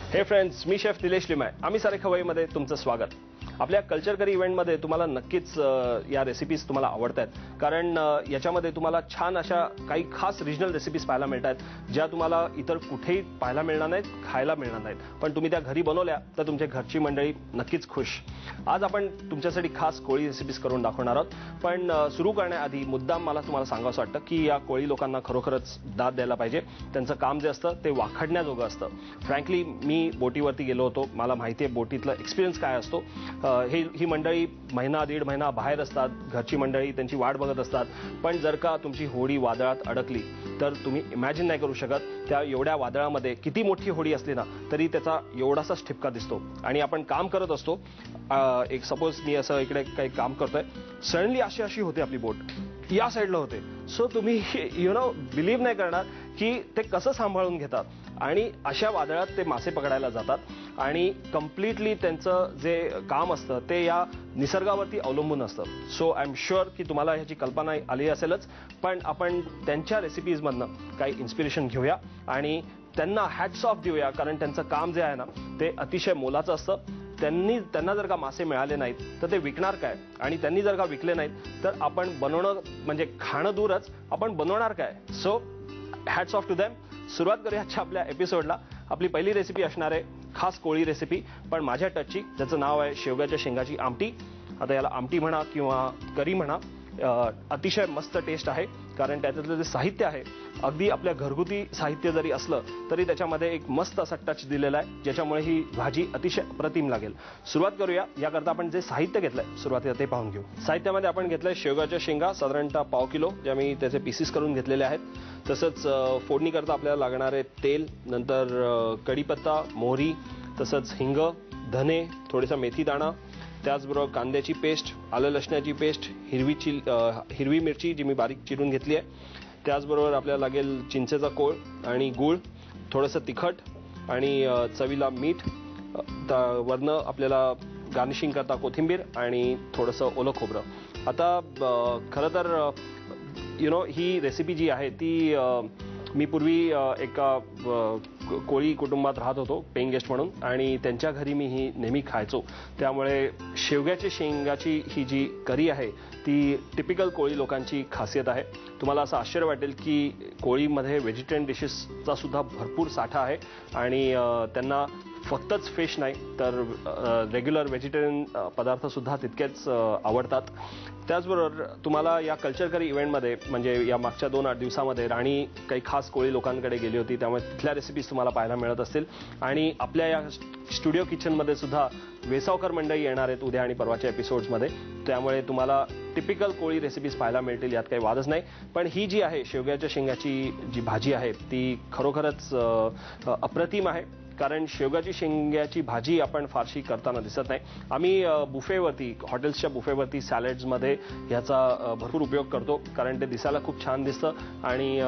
हे फ्रेंड्स, मी शेफ निलेश लिमाय. आम्ही सारे खवईमध्ये तुमचं स्वागत. आपल्या कल्चर करी इव्हेंटमध्ये तुम्हाला नक्कीच या रेसिपीज तुम्हाला आवडतात, कारण याच्यामध्ये तुम्हाला छान अशा काही खास रिजनल रेसिपीज पाहायला मिळतात, ज्या तुम्हाला इतर कुठेही पाहायला मिळणार नाहीत, खायला मिळणार नाहीत. पण तुम्ही त्या घरी बनवल्या तर तुमच्या घरची मंडळी नक्कीच खुश. आज आपण तुमच्यासाठी खास कोळी रेसिपीज करून दाखवणार आहोत. पण सुरू करण्याआधी मुद्दाम मला तुम्हाला सांगावंसं वाटतं की या कोळी लोकांना खरोखरच दाद द्यायला पाहिजे. त्यांचं काम जे असतं ते वाखाडण्याजोगं असतं. फ्रँकली मी बोटीवरती गेलो होतो, मला माहिती आहे बोटीतला एक्सपिरियन्स काय असतो. ही मंडळी महिना दीड महिना बाहेर असतात, घरची मंडळी त्यांची वाट बघत असतात. पण जर का तुमची होडी वादळात अडकली तर तुम्ही इमॅजिन नाही करू शकत त्या एवढ्या वादळामध्ये किती मोठी होडी असली ना तरी त्याचा एवढासाच ठिपका दिसतो. आणि आपण काम करत असतो, एक सपोज मी असं इकडे काही काम करतोय, सडनली अशी होते आपली बोट, या साईडला होते. सो तुम्ही बिलीव्ह नाही करणार की ते कसं सांभाळून घेतात. आणि अशा वादळात ते मासे पकडायला जातात आणि कम्प्लिटली त्यांचं जे काम असतं ते या निसर्गावरती अवलंबून असतं. सो आय एम शुअर की तुम्हाला ह्याची कल्पना आली असेलच. पण आपण त्यांच्या रेसिपीजमधनं काही इन्स्पिरेशन घेऊया आणि त्यांना हॅट्स ऑफ देऊया, कारण त्यांचं काम जे आहे ना ते अतिशय मोलाचं असतं. त्यांना जर का मासे मिळाले नाहीत तर ते विकणार काय, आणि त्यांनी जर का विकले नाहीत तर आपण बनवणं म्हणजे खाणं दूरच, आपण बनवणार काय. So hats off to them. सुरुवात करूया आजच्या आपल्या एपिसोडला. आपली पहिली रेसिपी असणार आहे खास कोळी रेसिपी, पण माझ्या टचची, ज्याचं नाव आहे शेवग्याच्या शेंगाची आमटी. आता याला आमटी म्हणा किंवा करी म्हणा, अतिशय मस्त टेस्ट आहे, कारण त्याच्यातलं जे साहित्य आहे अगदी आपल्या घरगुती साहित्य जरी असलं तरी त्याच्यामध्ये एक मस्त असा टच दिलेला आहे, ज्याच्यामुळे ही भाजी अतिशय अप्रतिम लागेल. सुरुवात करूया. याकरता आपण जे साहित्य घेतलंय सुरुवातीला ते पाहून घेऊ. साहित्यामध्ये आपण घेतलंय शेवग्याच्या शेंगा, साधारणतः पाव किलो, ज्या मी त्याचे पीसेस करून घेतलेले आहेत. तसंच फोडणी करता आपल्याला लागणार आहे तेल, नंतर कढीपत्ता, मोहरी, तसंच हिंग, धने, थोडासा मेथी दाणा, त्याचबरोबर कांद्याची पेस्ट, आलं लसणाची पेस्ट, हिरवी मिरची जी मी बारीक चिरून घेतली आहे, त्याचबरोबर आपल्याला लागेल चिंचेचा कोळ आणि गूळ, थोडंसं तिखट आणि चवीला मीठ, वरनं आपल्याला गार्निशिंग करता कोथिंबीर आणि थोडंसं ओलं खोबरं. आता खरं तर ही रेसिपी जी आहे ती मी पूर्वी एका कोळी कुटुंबात राहत होतो पेइंग गेस्ट म्हणून, आणि त्यांच्या घरी मी ही नेहमी खायचो. त्यामुळे शेवग्याच्या शेंगाची ही जी करी आहे ती टिपिकल कोळी लोकांची खासियत आहे. तुम्हाला असं आश्चर्य वाटेल की कोळीमध्ये व्हेजिटेरियन डिशेसचा सुद्धा भरपूर साठा आहे, आणि त्यांना फक्तच फिश नाही तर रेग्युलर व्हेजिटेरियन पदार्थसुद्धा तितकेच आवडतात. त्याचबरोबर तुम्हाला या कल्चर करी इव्हेंटमध्ये, म्हणजे या मागच्या 2-8 दिवसामध्ये राणी काही खास कोळी लोकांकडे गेली होती, त्यामुळे तिथल्या रेसिपीज तुम्हाला पाहायला मिळत असतील. आणि आपल्या या स्टुडिओ किचनमध्ये सुद्धा वेसावकर मंडळी येणार आहेत उद्या आणि परवाच्या एपिसोड्समध्ये, त्यामुळे तुम्हाला टिपिकल कोळी रेसिपीज पाहायला मिळतील, यात काही वादच नाही. पण ही जी आहे शेवग्याच्या शेंगाची जी भाजी आहे ती खरोखरच अप्रतिम आहे, कारण शेवग्याची शेंगाची भाजी आपण फारशी करताना दिसत नाही. आम्ही बुफेवरती, हॉटेल्सच्या बुफेवरती सॅलड्समध्ये ह्याचा भरपूर उपयोग करतो, कारण ते दिसायला खूप छान दिसतं आणि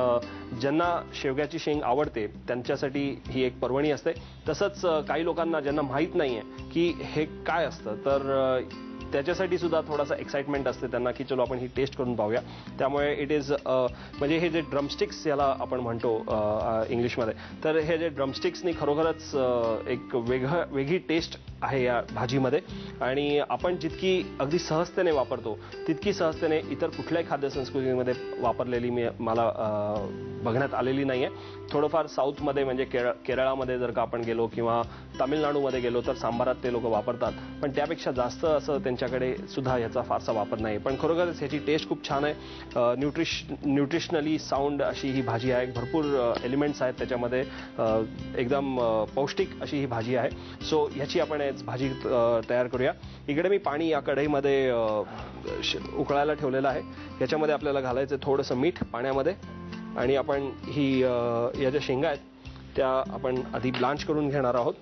ज्यांना शेवग्याची शेंग आवडते त्यांच्यासाठी ही एक पर्वणी असते. तसंच काही लोकांना ज्यांना माहीत नाही आहे की हे काय असतं, तर त्याच्यासाठी सुद्धा थोडासा एक्साइटमेंट असते त्यांना की चलो आपण ही टेस्ट करून पाहूया. त्यामुळे इट इज म्हणजे हे जे ड्रमस्टिक्स याला आपण म्हणतो इंग्लिशमध्ये, तर हे जे ड्रमस्टिक्सनी खरोखरच एक वेगळी टेस्ट आहे या भाजीमध्ये. आणि आपण जितकी अगदी सहजतेने वापरतो तितकी सहजतेने इतर कुठल्याही खाद्यसंस्कृतीमध्ये वापरलेली मला बघण्यात आलेली नाही आहे. थोडंफार साऊथमध्ये म्हणजे केरळामध्ये जर का आपण गेलो किंवा तामिळनाडूमध्ये गेलो तर सांबारात ते लोक वापरतात, पण त्यापेक्षा जास्त असं त्यांच्याकडे सुद्धा याचा फारसा वापर नाही. पण खरोखरच ह्याची टेस्ट खूप छान आहे. न्यूट्रिशनली साऊंड अशी ही भाजी आहे, भरपूर एलिमेंट्स आहेत त्याच्यामध्ये, एकदम पौष्टिक अशी ही भाजी आहे. सो ह्याची आपण भाजी तयार करूया. इकडे मी पाणी या कढईमध्ये उकळायला ठेवलेलं आहे. याच्यामध्ये आपल्याला घालायचं थोडंसं मीठ पाण्यामध्ये, आणि आपण या ज्या शेंगा आहेत त्या आपण आधी ब्लांच करून घेणार आहोत.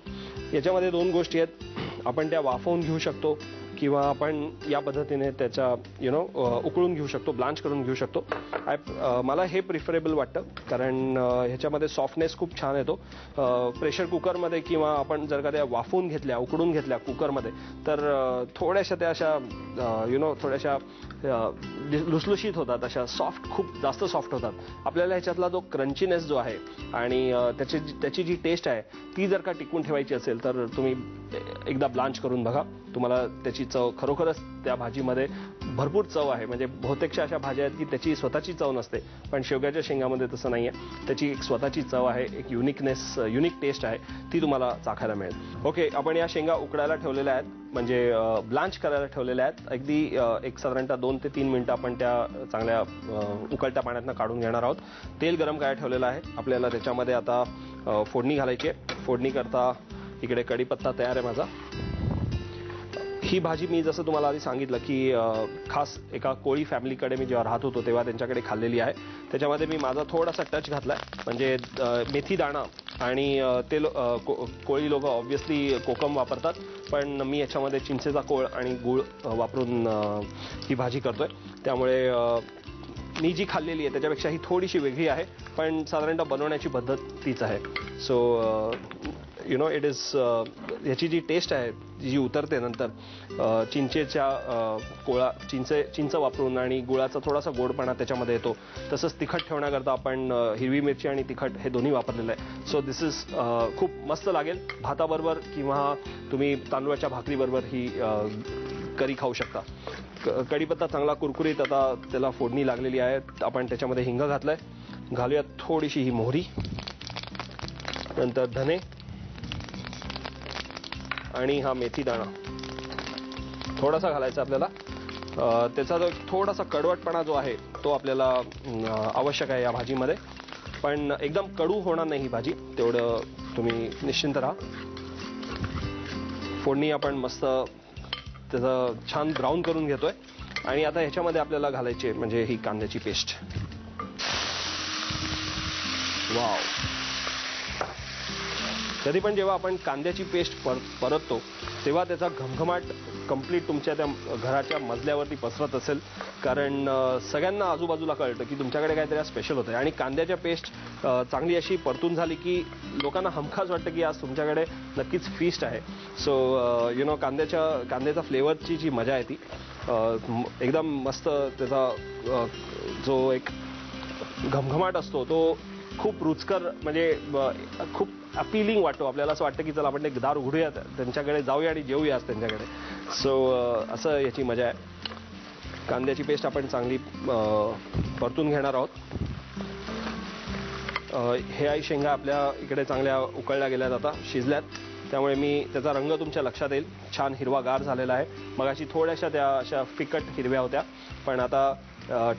याच्यामध्ये 2 गोष्टी आहेत. आपण त्या वाफवून घेऊ शकतो किंवा आपण या पद्धतीने त्याच्या उकळून घेऊ शकतो, ब्लांच करून घेऊ शकतो. मला हे प्रिफरेबल वाटतं, कारण ह्याच्यामध्ये सॉफ्टनेस खूप छान येतो. प्रेशर कुकरमध्ये किंवा आपण जर का त्या वाफवून घेतल्या, उकडून घेतल्या कुकरमध्ये, तर थोड्याशा त्या अशा थोड्याशा लुसलुशीत होतात, अशा सॉफ्ट, खूप जास्त सॉफ्ट होतात. आपल्याला ह्याच्यातला जो क्रंचीनेस जो आहे आणि त्याची जी टेस्ट आहे ती जर का टिकवून ठेवायची असेल तर तुम्ही एकदा ब्लांच करून बघा. तुम्हाला त्याची चव खरोखरच त्या भाजीमध्ये भरपूर चव आहे. म्हणजे बहुतेकशा अशा भाज्या आहेत की त्याची स्वतःची चव नसते, पण शेवग्याच्या शेंगामध्ये तसं नाही आहे. त्याची एक स्वतःची चव आहे, एक युनिक टेस्ट आहे, ती तुम्हाला चाखायला मिळेल. ओके, आपण या शेंगा उकडायला ठेवलेल्या आहेत, म्हणजे ब्लांच करायला ठेवलेल्या आहेत. अगदी एक साधारणतः 2 ते 3 मिनिटं आपण त्या चांगल्या उकळत्या पाण्यातनं काढून घेणार आहोत. तेल गरम करायला ठेवलेलं आहे. आपल्याला त्याच्यामध्ये आता फोडणी घालायची आहे. फोडणी करता इकडे कढीपत्ता तयार आहे माझा. ही भाजी मी जसं तुम्हाला आधी सांगितलं की खास एका कोळी फॅमिलीकडे मी जेव्हा राहत होतो तेव्हा त्यांच्याकडे खाल्लेली आहे. त्याच्यामध्ये मी माझा थोडासा टच घातलाय, म्हणजे मेथी दाणा आणि ते कोळी लोक ऑब्व्हियसली कोकम वापरतात, पण मी याच्यामध्ये चिंचेचा कोळ आणि गूळ वापरून ही भाजी करतोय. त्यामुळे मी जी खाल्लेली आहे त्याच्यापेक्षा ही थोडीशी वेगळी आहे, पण साधारणतः बनवण्याची पद्धत तीच आहे. सो इट इज याची जी टेस्ट आहे जी उतरते नंतर चिंचेच्या चिंच वापरून आणि गुळाचा थोडासा गोडपणा त्याच्यामध्ये येतो. तसंच तिखट ठेवण्याकरता आपण हिरवी मिरची आणि तिखट हे दोन्ही वापरलेलं आहे. सो दिस इज खूप मस्त लागेल भाताबरोबर किंवा तुम्ही तांदूळाच्या भाकरीबरोबर ही करी खाऊ शकता. कढीपत्ता चांगला कुरकुरीत आता त्याला फोडणी लागलेली आहे. आपण त्याच्यामध्ये हिंग घातलाय. घालूयात थोडीशी ही मोहरी, नंतर धने आणि हा मेथी दाणा थोडासा घालायचा आपल्याला. त्याचा जो थोडासा कडवटपणा जो आहे तो आपल्याला आवश्यक आहे या भाजीमध्ये, पण एकदम कडू होणार नाही ही भाजी, तेवढं तुम्ही निश्चिंत राहा. फोडणी आपण मस्त त्याचं छान ब्राऊन करून घेतोय आणि आता ह्याच्यामध्ये आपल्याला घालायची म्हणजे ही कांद्याची पेस्ट. वाव, कधी पण जेव्हा आपण कांद्याची पेस्ट परततो तेव्हा त्याचा घमघमाट कंप्लीट तुमच्या त्या घराच्या मजल्यावरती पसरत असेल, कारण सगळ्यांना आजूबाजूला कळतं की तुमच्याकडे काहीतरी स्पेशल होतं. आणि कांद्याच्या पेस्ट चांगली अशी परतून झाली की लोकांना हमखास वाटतं की आज तुमच्याकडे नक्कीच फीस्ट आहे. सो कांद्याचा फ्लेवरची जी मजा आहे ती एकदम मस्त, त्याचा जो एक घमघमाट असतो तो खूप रुचकर, म्हणजे खूप अपिलिंग वाटतो. आपल्याला असं वाटतं की चला आपण एक दार उघडूया, त्यांच्याकडे जाऊया आणि जेऊया आज त्यांच्याकडे. सो असं याची मजा आहे. कांद्याची पेस्ट आपण चांगली परतून घेणार आहोत. हे शेंगा आपल्या इकडे चांगल्या उकळल्या गेल्यात, आता शिजल्यात, त्यामुळे मी त्याचा रंग तुमच्या लक्षात येईल, छान हिरवागार झालेला आहे. मगाशी थोड्याशा त्या अशा फिकट हिरव्या होत्या, पण आता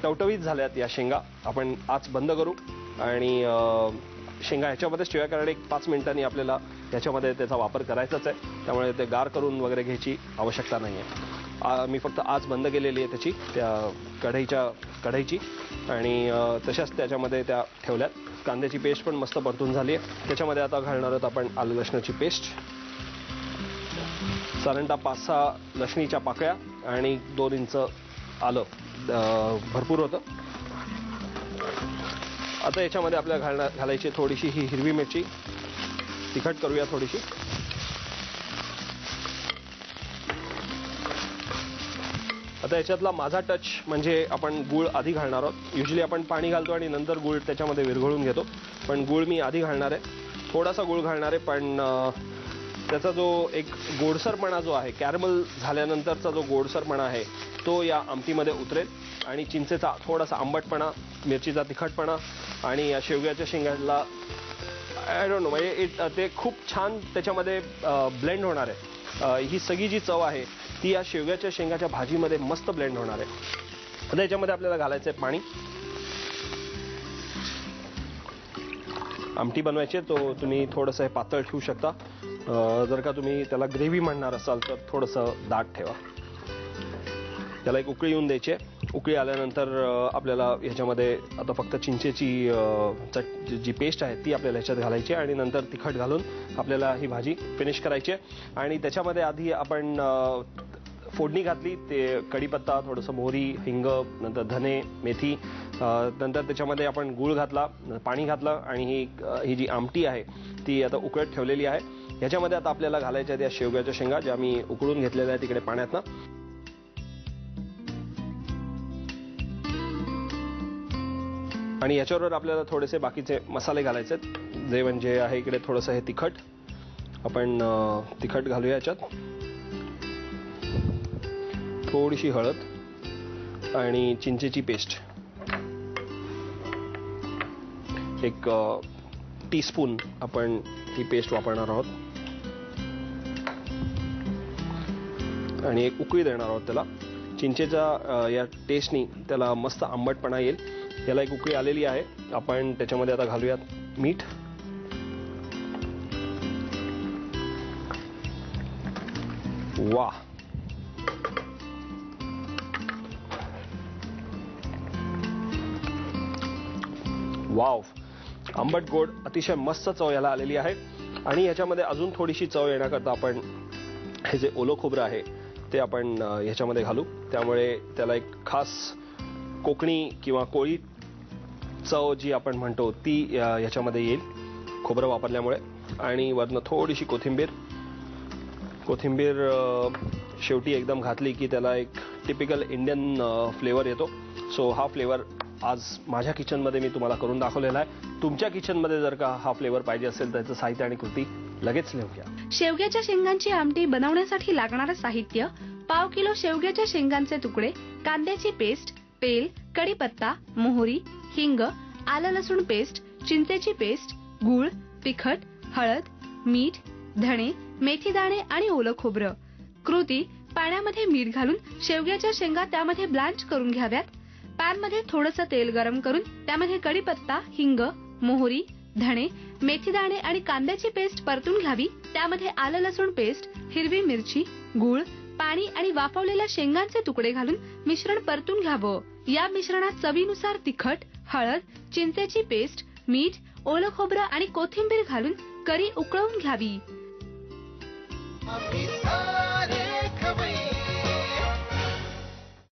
टवटवीत झाल्यात या शेंगा. आपण आच बंद करू आणि शेंगा ह्याच्यामध्येच ठेवा, कारण एक 5 मिनिटांनी आपल्याला ह्याच्यामध्ये त्याचा वापर करायचाच आहे, त्यामुळे ते गार करून वगैरे घ्यायची आवश्यकता नाही आहे. मी फक्त आच बंद केलेली आहे त्याची, त्या कढईची, आणि तशाच त्याच्यामध्ये त्या ठेवल्यात. कांद्याची पेस्ट पण मस्त परतून झाली आहे. त्याच्यामध्ये आता घालणार आहोत आपण आलं लसणाची पेस्ट, साधारणतः 5-6 लसणीच्या पाकळ्या आणि 2 इंच आलं, भरपूर होतं. आता याच्यामध्ये आपल्याला घालायची थोडीशी ही हिरवी मिरची, तिखट करूया थोडीशी. आता याच्यातला माझा टच म्हणजे आपण गूळ आधी घालणार आहोत. युजली आपण पाणी घालतो आणि नंतर गूळ त्याच्यामध्ये विरघळून घेतो, पण गूळ मी आधी घालणार आहे. थोडासा गूळ घालणार आहे, पण त्याचा जो एक गोडसरपणा जो आहे, कॅरमल झाल्यानंतरचा जो गोडसरपणा आहे तो या आमटीमध्ये उतरेल, आणि चिंचेचा थोडासा आंबटपणा, मिरचीचा तिखटपणा आणि या शेवग्याच्या शेंगाला आय डोंट नो, म्हणजे ते खूप छान त्याच्यामध्ये ब्लेंड होणार आहे. ही सगळी जी चव आहे ती या शेवग्याच्या शेंगाच्या भाजीमध्ये मस्त ब्लेंड होणार आहे. आता याच्यामध्ये आपल्याला घालायचं आहे पाणी. आमटी बनवायची तो तुम्ही थोडंसं हे पातळ ठेवू शकता. जर का तुम्ही त्याला ग्रेव्ही म्हणणार असाल तर थोडंसं दाट ठेवा. त्याला एक उकळी येऊन द्यायची आहे. उकळी आल्यानंतर आपल्याला ह्याच्यामध्ये आता फक्त चिंचेची जी पेस्ट आहे ती आपल्याला ह्याच्यात घालायची आहे, आणि नंतर तिखट घालून आपल्याला ही भाजी फिनिश करायची आहे. आणि त्याच्यामध्ये आधी आपण फोडणी घातली, ते कढीपत्ता, थोडंसं मोहरी, हिंग, नंतर धने, मेथी, नंतर त्याच्यामध्ये आपण गूळ घातला, पाणी घातलं आणि ही जी आमटी आहे ती आता उकळत ठेवलेली आहे. ह्याच्यामध्ये आता आपल्याला घालायच्या त्या शेवग्याच्या शेंगा ज्या मी उकळून घेतलेल्या आहेत तिकडे पाण्यातनं. आणि याच्यावर आपल्याला थोडेसे बाकीचे मसाले घालायचे आहेत, जे म्हणजे आहे इकडे थोडंसं हे तिखट. आपण तिखट घालूया याच्यात, थोडीशी हळद आणि चिंचेची पेस्ट, 1 टीस्पून आपण ही पेस्ट वापरणार आहोत आणि एक उकळी देणार आहोत त्याला. चिंचेच्या या टेस्टनी त्याला मस्त आंबटपणा येईल. याला एक उकळी आलेली आहे. आपण त्याच्यामध्ये आता घालूयात मीठ, वाह, वाव, आंबट गोड अतिशय मस्त चव याला आलेली आहे. आणि याच्यामध्ये अजून थोडीशी चव येण्याकरता आपण हे जे ओलं खोबरं आहे ते आपण ह्याच्यामध्ये घालू. त्यामुळे त्याला एक खास कोकणी किंवा कोळी चव जी आपण म्हणतो ती ह्याच्यामध्ये येईल खोबरं वापरल्यामुळे. आणि वरनं थोडीशी कोथिंबीर शेवटी एकदम घातली की त्याला एक टिपिकल इंडियन फ्लेवर येतो. सो हा फ्लेवर आज माझ्या किचनमध्ये मी तुम्हाला करून दाखवलेला आहे. तुमच्या किचनमध्ये जर का हा फ्लेवर पाहिजे असेल तर त्याचं साहित्य आणि कृती लगेच लिहून घ्या. शेवग्याच्या शेंगांची आमटी बनवण्यासाठी लागणारं साहित्य: पाव किलो शेवग्याच्या शेंगांचे तुकडे, कांद्याची पेस्ट, तेल, कढीपत्ता, मोहरी, हिंग, आलं लसूण पेस्ट, चिंचेची पेस्ट, गूळ, तिखट, हळद, मीठ, धणे, मेथीदाणे आणि ओलं खोबरं. कृती: पाण्यामध्ये मीठ घालून शेवग्याच्या शेंगा त्यामध्ये ब्लँच करून घ्याव्यात. पॅनमध्ये थोडंसं तेल गरम करून त्यामध्ये कढीपत्ता, हिंग, मोहरी, धणे, मेथीदाणे आणि कांद्याची पेस्ट परतून घ्यावी. त्यामध्ये आलं लसूण पेस्ट, हिरवी मिरची, गूळ, पाणी आणि वाफवलेल्या शेंगांचे तुकडे घालून मिश्रण परतून घ्यावं. या मिश्रणात चवीनुसार तिखट, हळद, चिंचेची पेस्ट, मीठ, ओलं खोबरं आणि कोथिंबीर घालून कढी उकळवून घ्यावी.